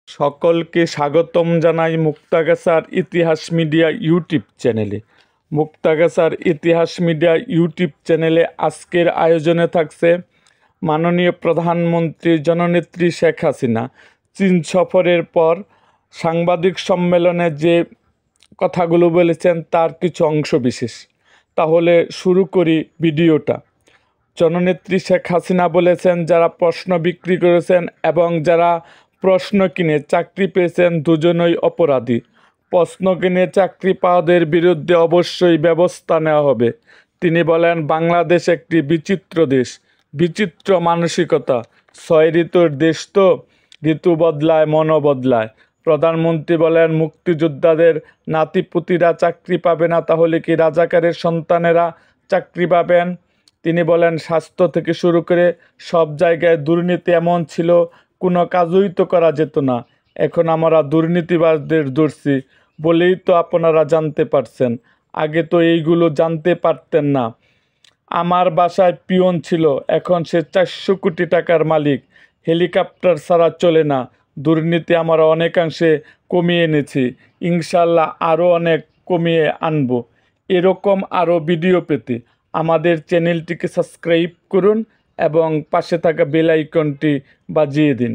সকলকে স্বাগতম জানাই মুক্তাগাছার ইতিহাস মিডিয়া ইউটিউব চ্যানেলে। মুক্তাগাছার ইতিহাস মিডিয়া ইউটিউব চ্যানেলে আজকের আয়োজনে থাকছে মাননীয় প্রধানমন্ত্রী জননেত্রী শেখ হাসিনা চীন সফরের পর সাংবাদিক সম্মেলনে যে কথাগুলো বলেছেন তার কিছু অংশ বিশেষ। তাহলে শুরু করি ভিডিওটা। জননেত্রী শেখ হাসিনা বলেছেন, যারা প্রশ্ন বিক্রি করেছেন এবং যারা প্রশ্ন কিনে চাকরি পেয়েছেন দুজনই অপরাধী। প্রশ্ন কিনে চাকরি পাওয়াদের বিরুদ্ধে অবশ্যই ব্যবস্থা নেওয়া হবে। তিনি বলেন, বাংলাদেশ একটি বিচিত্র দেশ, বিচিত্র মানসিকতা, 6 ঋতুর দেশ তো, ঋতু বদলায় মনও বদলায়। প্রধানমন্ত্রী বলেন, মুক্তিযোদ্ধাদের নাতিপুতিরা চাকরি পাবে না, তাহলে কি রাজাকারের সন্তানেরা চাকরি পাবেন? তিনি বলেন, স্বাস্থ্য থেকে শুরু করে সব জায়গায় দুর্নীতি এমন ছিল, কোনো কাজই তো করা যেত না। এখন আমরা দুর্নীতিবাজদের ধরছি বলেই তো আপনারা জানতে পারছেন, আগে তো এইগুলো জানতে পারতেন না। আমার বাসায় পিয়ন ছিল, এখন সে 400 কোটি টাকার মালিক। হেলিকপ্টার ছাড়া চলে না। দুর্নীতি আমরা অনেকাংশে কমিয়ে এনেছি, ইনশাল্লাহ আরও অনেক কমিয়ে আনব। এরকম আরও ভিডিও পেতে আমাদের চ্যানেলটিকে সাবস্ক্রাইব করুন এবং পাশে থাকা বেল আইকনটি বাজিয়ে দিন।